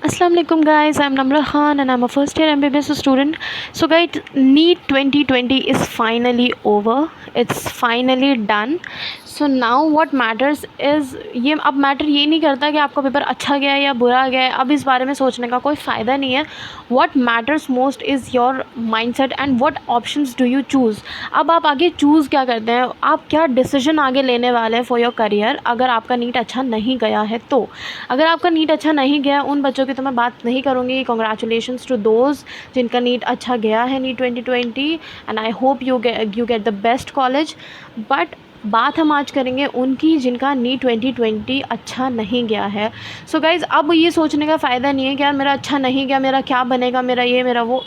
Assalamu alaikum guys, I'm Namra Khan and I'm a first year MBBS student. So guys, NEET 2020 is finally over. It's finally done. So now what matters is ये अब matter ये नहीं करता कि आपका paper अच्छा गया है या बुरा गया है. अब इस बारे में सोचने का कोई फ़ायदा नहीं है. What matters most is your mindset and what options do you choose. अब आप आगे चूज़ क्या करते हैं, आप क्या डिसीजन आगे लेने वाले हैं फॉर योर करियर. अगर आपका नीट अच्छा नहीं गया है तो अगर आपका नीट अच्छा नहीं गया, उन बच्चों की तो मैं बात नहीं करूँगी. कॉन्ग्रेचुलेशंस टू दोज़ जिनका नीट अच्छा गया है NEET 2020 and I hope you get the best college. But बात हम आज करेंगे उनकी जिनका नीट 2020 अच्छा नहीं गया है. सो गाइज़, अब ये सोचने का फ़ायदा नहीं है कि यार मेरा अच्छा नहीं गया, मेरा क्या बनेगा, मेरा ये मेरा वो.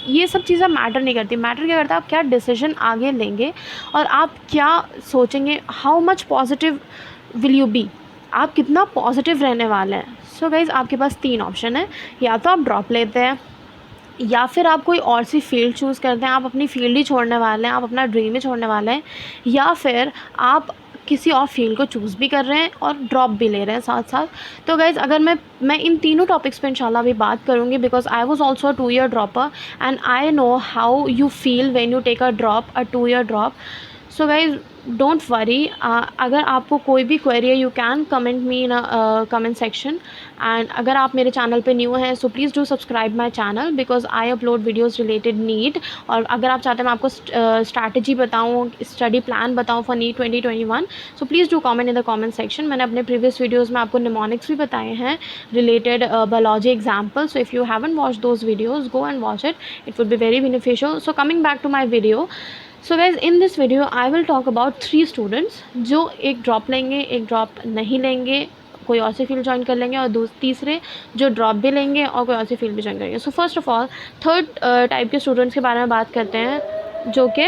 ये सब चीज़ें मैटर नहीं करती. मैटर क्या करता है आप क्या डिसीजन आगे लेंगे और आप क्या सोचेंगे. How much positive will you be, आप कितना पॉजिटिव रहने वाले हैं. सो गाइज़, आपके पास 3 ऑप्शन है. या तो आप ड्रॉप लेते हैं, या फिर आप कोई और सी फील्ड चूज़ करते हैं. आप अपनी फील्ड ही छोड़ने वाले हैं, आप अपना ड्रीम ही छोड़ने वाले हैं. या फिर आप किसी और फील्ड को चूज़ भी कर रहे हैं और ड्रॉप भी ले रहे हैं साथ साथ. तो गाइज़, अगर मैं इन तीनों टॉपिक्स पे इंशाल्लाह अभी बात करूँगी because I was also a 2 year dropper and I know how you feel when you take a drop, a 2 year drop. So guys, don't worry. अगर आपको कोई भी क्वेरी है, you can comment me in comment section. And अगर आप मेरे channel पे new हैं so please do subscribe my channel because I upload videos related NEET. और अगर आप चाहते हैं मैं आपको स्ट्रैटेजी बताऊँ, स्टडी प्लान बताऊँ for NEET 2021, so please do comment in the comment section. मैंने अपने प्रीवियस वीडियोज़ में आपको निमोनिक्स भी बताए हैं related biology example. So if you haven't watch those videos, go and watch it. It would be very beneficial. So coming back to my video. So guys, in this video I will talk about 3 students जो एक drop लेंगे, एक drop नहीं लेंगे, कोई और सी field join कर लेंगे, और तीसरे जो ड्रॉप भी लेंगे और कोई और सी फील्ड भी ज्वाइन करेंगे. So first of all third type के स्टूडेंट्स के बारे में बात करते हैं जो कि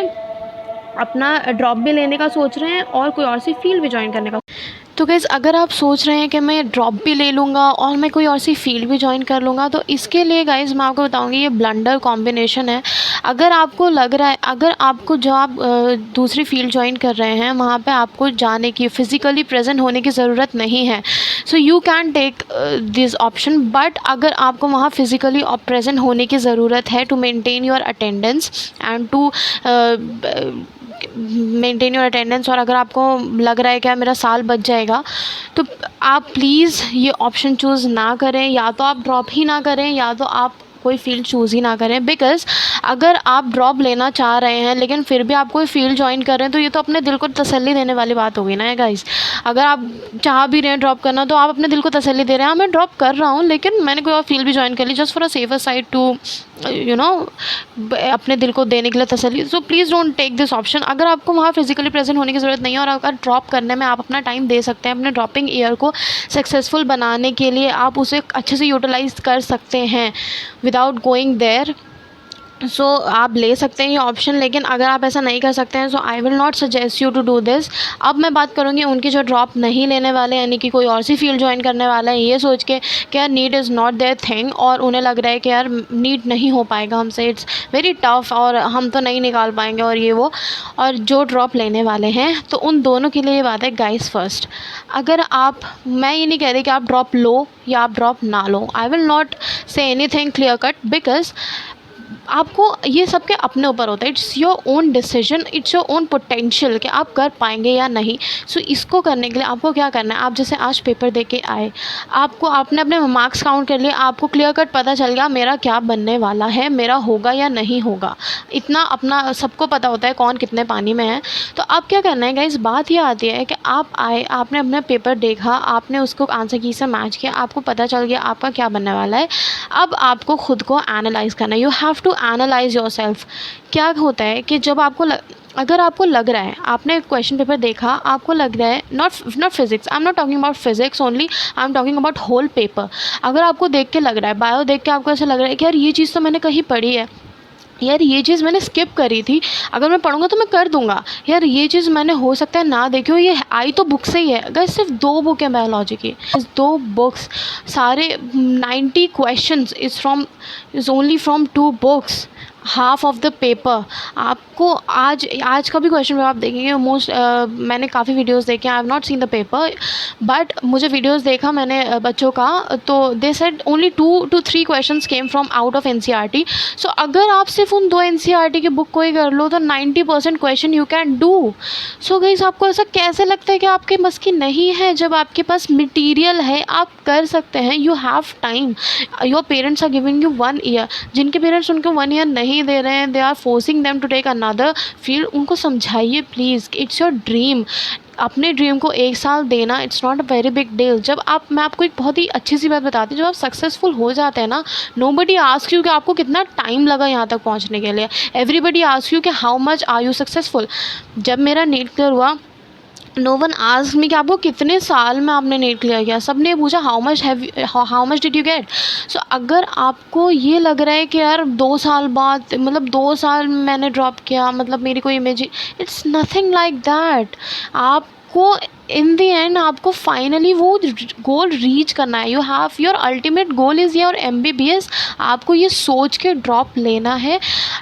अपना ड्रॉप भी लेने का सोच रहे हैं और कोई और सी फील्ड भी ज्वाइन करने का. तो गाइज़, अगर आप सोच रहे हैं कि मैं ड्रॉप भी ले लूँगा और मैं कोई और सी फील्ड भी ज्वाइन कर लूँगा, तो इसके लिए गाइज़ मैं आपको बताऊँगी ये ब्लंडर कॉम्बिनेशन है. अगर आपको लग रहा है, अगर आपको जो आप दूसरी फील्ड ज्वाइन कर रहे हैं वहाँ पे आपको जाने की, फ़िज़िकली प्रेजेंट होने की ज़रूरत नहीं है, so you can take this option. But अगर आपको वहाँ फ़िज़िकली प्रेजेंट होने की ज़रूरत है to maintain your attendance and to maintain your attendance, और अगर आपको लग रहा है कि मेरा साल बच जाएगा, तो आप प्लीज़ ये ऑप्शन चूज़ ना करें. या तो आप ड्रॉप ही ना करें या तो आप कोई फील्ड चूज़ ही ना करें. बिकॉज़ अगर आप ड्रॉप लेना चाह रहे हैं लेकिन फिर भी आप कोई फील्ड ज्वाइन कर रहे हैं तो ये तो अपने दिल को तसल्ली देने वाली बात होगी ना गाइज़. अगर आप चाह भी रहे हैं ड्रॉप करना तो आप अपने दिल को तसल्ली दे रहे हैं, हाँ मैं ड्रॉप कर रहा हूँ लेकिन मैंने कोई और फील्ड भी ज्वाइन कर ली just for a safer side to you know, अपने दिल को देने के लिए तसल्ली. So please don't take this option. अगर आपको वहाँ फिजिकली प्रेजेंट होने की ज़रूरत नहीं है और अगर ड्रॉप करने में आप अपना टाइम दे सकते हैं, अपने ड्रॉपिंग ईयर को सक्सेसफुल बनाने के लिए आप उसे अच्छे से यूटिलाइज़ कर सकते हैं विदाउट गोइंग देयर, सो आप ले सकते हैं ये ऑप्शन. लेकिन अगर आप ऐसा नहीं कर सकते हैं so I will not suggest you to do this. अब मैं बात करूँगी उनकी जो ड्रॉप नहीं लेने वाले, यानी कि कोई और सी फील्ड ज्वाइन करने वाला है ये सोच के कि यार NEET is not there thing, और उन्हें लग रहा है कि यार नीट नहीं हो पाएगा हमसे, इट्स वेरी टफ और हम तो नहीं निकाल पाएंगे और ये वो. और जो ड्रॉप लेने वाले हैं तो उन दोनों के लिए ये बात है गाइस. फर्स्ट, अगर आप, मैं ये नहीं कह रही कि आप ड्रॉप लो या आप ड्रॉप ना लो, I will not say anything clear cut because आपको ये सब के अपने ऊपर होता है. It's your own decision, it's your own potential कि आप कर पाएंगे या नहीं. सो इसको करने के लिए आपको क्या करना है, आप जैसे आज पेपर दे के आए, आपने अपने मार्क्स काउंट कर लिए, आपको क्लियर कट पता चल गया मेरा क्या बनने वाला है, मेरा होगा या नहीं होगा. इतना अपना सबको पता होता है कौन कितने पानी में है. तो अब क्या करना है गाइस, बात ये आती है कि आप आए, आपने अपना पेपर देखा, आपने उसको आंसर की से मैच किया, आपको पता चल गया आपका क्या बनने वाला है. अब आपको खुद को एनालाइज़ करना है. You have to analyse yourself. क्या होता है कि जब आपको अगर आपको लग रहा है, आपने क्वेश्चन पेपर देखा, आपको लग रहा है, not physics, I am not talking about physics only, I am talking about whole paper. अगर आपको देख के लग रहा है, बायो देख के आपको ऐसा लग रहा है कि यार ये चीज़ तो मैंने कहीं पढ़ी है, यार ये चीज़ मैंने स्किप करी थी, अगर मैं पढ़ूंगा तो मैं कर दूंगा, यार ये चीज़ मैंने हो सकता है ना देखी हो, ये आई तो बुक से ही है. अगर सिर्फ 2 बुक हैं बायोलॉजी की, 2 बुक्स, सारे 90 questions is only from 2 books. Half of the paper आपको आज का भी क्वेश्चन पेपर आप देखेंगे मोस्ट मैंने काफ़ी वीडियोस देखे, I have not seen the paper but मुझे वीडियोस देखा मैंने बच्चों का, तो they said only 2 to 3 questions came from out of NCERT. So अगर आप सिर्फ उन 2 एनसीईआरटी की बुक को ही कर लो तो 90% question you can do. So guys आपको ऐसा कैसे लगता है कि आपके बस की नहीं है, जब आपके पास मटेरियल है आप कर सकते हैं, you have time. Your parents are giving you 1 year, जिनके पेरेंट्स उनको 1 ईयर नहीं दे रहे हैं, they are forcing them to take another field, उनको समझाइए प्लीज़, इट्स योर ड्रीम। अपने ड्रीम को 1 साल देना it's not a very big deal. जब आप, मैं आपको एक बहुत ही अच्छी सी बात बताती हूँ, जब आप सक्सेसफुल हो जाते हैं ना, नोबडी आस्क यू कि आपको कितना टाइम लगा यहाँ तक पहुँचने के लिए, एवरीबडी आस्क यू कि how much are you successful. जब मेरा नीट क्लियर हुआ, नो वन आस्क मी कि आपको कितने साल में आपने नीट क्लियर किया, सब ने पूछा how much did you get. So अगर आपको ये लग रहा है कि यार 2 साल बाद, मतलब 2 साल मैंने ड्रॉप किया, मतलब मेरी कोई image, it's nothing like that. आपको इन द एंड आपको फाइनली वो गोल रीच करना है। You have your ultimate goal is your MBBS। आपको ये सोच के ड्रॉप लेना है।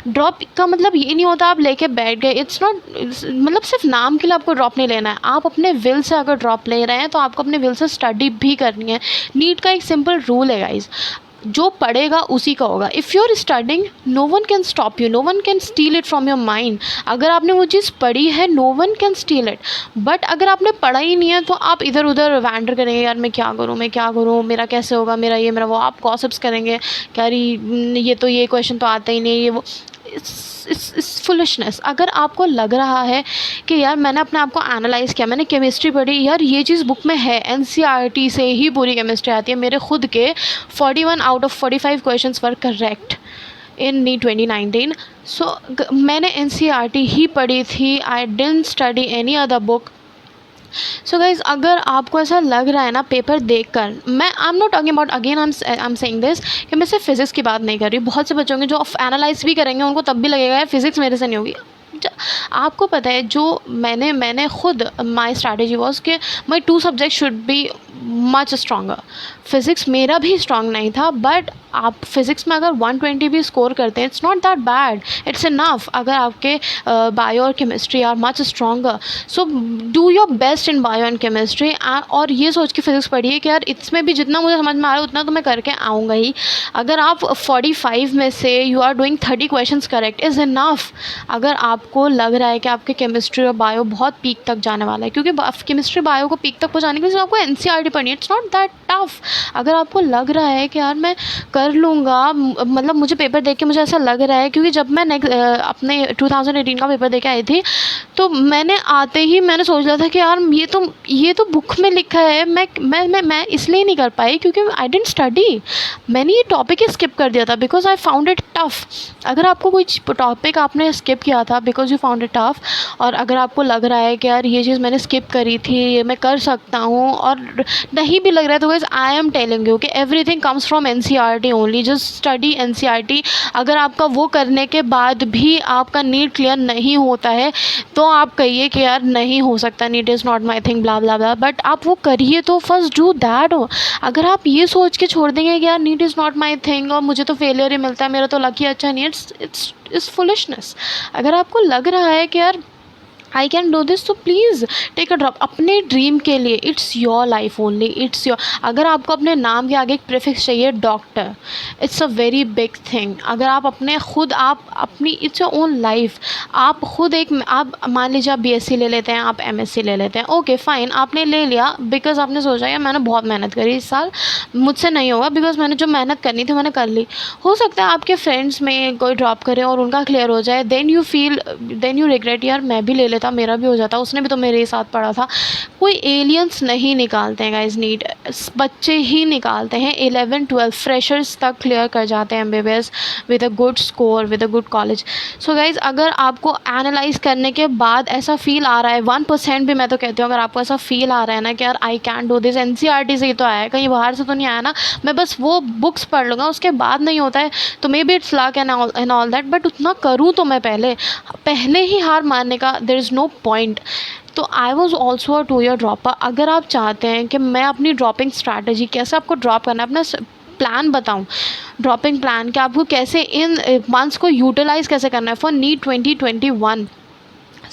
ड्रॉप का मतलब ये नहीं होता आप लेके बैठ गए, इट्स नॉट, मतलब सिर्फ नाम के लिए आपको ड्रॉप नहीं लेना है। आप अपने विल से अगर ड्रॉप ले रहे हैं तो आपको अपने विल से स्टडी भी करनी है। नीट का एक सिंपल रूल है गाइज, जो पढ़ेगा उसी का होगा। If you are studying no one can stop you, no one can steal it from your mind. अगर आपने वो चीज़ पढ़ी है no one can steal it, but अगर आपने पढ़ा ही नहीं है तो आप इधर उधर वैंडर करेंगे, यार मैं क्या करूँ, मेरा कैसे होगा, मेरा ये मेरा वो, आप गॉसिप्स करेंगे कि यार ये तो ये क्वेश्चन तो आता ही नहीं, ये वो, इट्स फुलिशनेस। अगर आपको लग रहा है कि यार मैंने अपने आप को एनालाइज़ किया, मैंने केमिस्ट्री पढ़ी, यार ये चीज़ बुक में है, एनसीईआरटी से ही पूरी केमिस्ट्री आती है, मेरे खुद के 41 out of 45 questions were correct in NEET 2019। So मैंने एनसीईआरटी ही पढ़ी थी, I didn't study any other book. So guys अगर आपको ऐसा लग रहा है ना पेपर देखकर, मैं आई am not talking about, again I am saying this कि मैं सिर्फ फिज़िक्स की बात नहीं कर रही, बहुत से बच्चे होंगे जो एनालाइज भी करेंगे, उनको तब भी लगेगा यार फिज़िक्स मेरे से नहीं होगी। आपको पता है जो मैंने खुद, माई स्ट्रैटेजी वॉज कि माई 2 subject should be much stronger. Physics मेरा भी स्ट्रॉन्ग नहीं था, बट आप फिज़िक्स में अगर 120 भी स्कोर करते हैं it's not that bad, it's enough. अगर आपके बायो और chemistry are much stronger, so do your best in bio and chemistry. और ये सोच के फिज़िक्स पढ़िए कि यार इसमें भी जितना मुझे समझ में आ रहा है उतना तो मैं करके आऊँगा ही। अगर आप 45 में से you are doing 30 questions correct is enough. अगर आपको लग रहा है कि आपके केमिस्ट्री और बायो बहुत पीक तक जाने वाला है, क्योंकि केमिस्ट्री बायो को पीक तक पहुँचाने के लिए आपको एनसीईआरटी पढ़नी है, इट्स नॉट दैट टफ। अगर आपको लग रहा है कि यार मैं कर लूँगा, मतलब मुझे पेपर देख के मुझे ऐसा लग रहा है, क्योंकि जब मैं अपने 2018 का पेपर दे के आई थी तो मैंने आते ही मैंने सोच लिया था कि यार ये तो बुक में लिखा है, मैं इसलिए नहीं कर पाई क्योंकि आई डिडंट स्टडी। मैंने ये टॉपिक ही स्किप कर दिया था because I found it tough. अगर आपको कोई टॉपिक आपने स्किप किया था because you found it tough, और अगर आपको लग रहा है कि यार ये चीज़ मैंने स्किप करी थी, ये मैं कर सकता हूँ, और नहीं भी लग रहा है, तो guys I am telling you कि everything comes from NCERT only, just study NCERT. अगर आपका वो करने के बाद भी आपका नीट क्लियर नहीं होता है तो आप कहिए कि यार नहीं हो सकता, NEET is not my thing, blah blah blah, but आप वो करिए तो फर्स्ट डू दैट। अगर आप ये सोच के छोड़ देंगे कि यार NEET is not my thing और मुझे तो फेलियर ही मिलता है, मेरा तो लक ही अच्छा नहीं है, इट्स फुलिशनेस। अगर आपको लग रहा है कि यार आई कैन डू दिस, तो प्लीज़ टेक अ ड्रॉप अपने ड्रीम के लिए। It's your life only, it's your. अगर आपको अपने नाम के आगे एक प्रीफिक्स चाहिए doctor, it's a very big thing. अगर आप अपने खुद आप अपनी, इट्स योर ओन लाइफ। आप खुद एक, आप मान लीजिए आप BSc ले लेते हैं, आप MSc ले लेते हैं, ओके फाइन, आपने ले लिया बिकॉज आपने सोचा यार मैंने बहुत मेहनत करी इस साल, मुझसे नहीं होगा बिकॉज मैंने जो मेहनत करनी थी मैंने कर ली। हो सकता है आपके फ्रेंड्स में कोई ड्रॉप करे और उनका क्लियर हो जाए, देन यू रिग्रेट, यार मैं भी ले लेता, मेरा भी हो जाता, उसने भी तो मेरे ही साथ पढ़ा था। कोई एलियंस नहीं निकालते हैं गाइस नीट, बच्चे ही निकालते हैं। 11-12 फ्रेशर्स तक क्लियर कर जाते हैं MBBS with a good score, with a good college. So guys अगर आपको एनालाइज करने के बाद ऐसा फील आ रहा है, 1% भी मैं तो कहती हूँ, अगर आपको ऐसा फील आ रहा है ना कि यार I can do this, NCERT से ही तो आया है, कहीं बाहर से तो नहीं आया ना, मैं बस वो बुक्स पढ़ लूँगा उसके बाद नहीं होता है, तो may be it's luck and all that, but उतना करूँ तो मैं पहले ही हार मारने का देयर इज़ नो पॉइंट। तो I was also a 2 year dropper. अगर आप चाहते हैं कि मैं अपनी ड्रॉपिंग स्ट्रैटेजी कैसे आपको ड्रॉप करना है, अपना प्लान बताऊँ, ड्रॉपिंग प्लान, कि आपको कैसे इन मंथ्स को यूटिलाइज़ कैसे करना है for NEET 2021।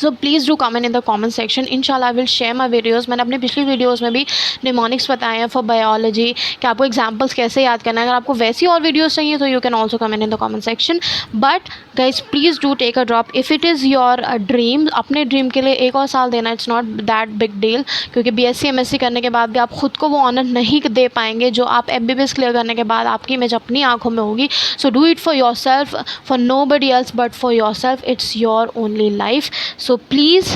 So please do comment in the comment section. इंशाल्लाह I will share my videos. मैंने अपनी पिछली वीडियोज़ में भी निमोनिक्स बताए हैं फॉर बायोलॉजी, कि आपको एग्जाम्पल्स कैसे याद करना है। अगर आपको वैसी और वीडियोज़ चाहिए तो you can also comment in the comment section. But guys please do take a drop if it is your dream. अपने ड्रीम के लिए एक और साल देना, it's not that big deal, क्योंकि BSc MSc करने के बाद भी आप खुद को वो ऑनर नहीं दे पाएंगे जो आप MBBS क्लियर करने के बाद आपकी इमेज अपनी आँखों में होगी। So do it for yourself, for nobody else but for yourself. It's your only life. So please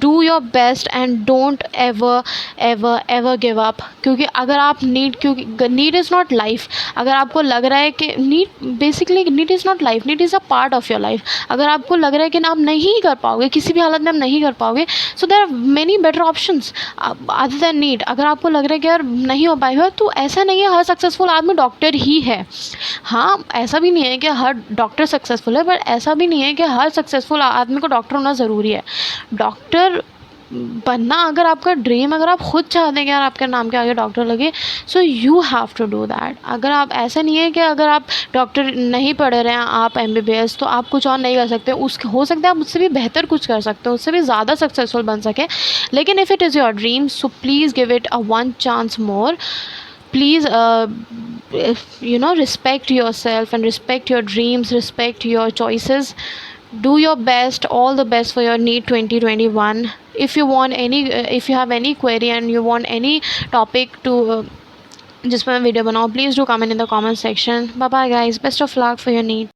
do your best and don't ever give up, क्योंकि अगर आप क्योंकि नीट इज़ नॉट लाइफ। अगर आपको लग रहा है कि NEET is not life, NEET is a part of your life. अगर आपको लग रहा है कि आप नहीं कर पाओगे, किसी भी हालत में आप नहीं कर पाओगे, so there are many better options other than NEET. अगर आपको लग रहा है कि यार नहीं हो पाएगा, तो ऐसा नहीं है हर सक्सेसफुल आदमी डॉक्टर ही है। हाँ, ऐसा भी नहीं है कि हर डॉक्टर सक्सेसफुल है, बट ऐसा भी नहीं है कि हर सक्सेसफुल आदमी को डॉक्टर होना ज़रूरी है। डॉक्टर बनना अगर आपका ड्रीम, अगर आप खुद चाहते हैं कि यार आपके नाम के आगे डॉक्टर लगे, so you have to do that. अगर आप, ऐसा नहीं है कि अगर आप डॉक्टर नहीं पढ़े रहे हैं, आप MBBS, तो आप कुछ और नहीं कर सकते। हो सकता है आप उससे भी बेहतर कुछ कर सकते हो, उससे भी ज़्यादा सक्सेसफुल बन सके। लेकिन if it is your dream, so please give it a one chance more. Please respect yourself and respect your dreams, respect your choices. Do your best, all the best for your NEET 2021. If you want any if you have any query and you want any topic to जिस पर मैं video बनाऊँ, please do comment in the comment section. Bye bye guys, best of luck for your NEET.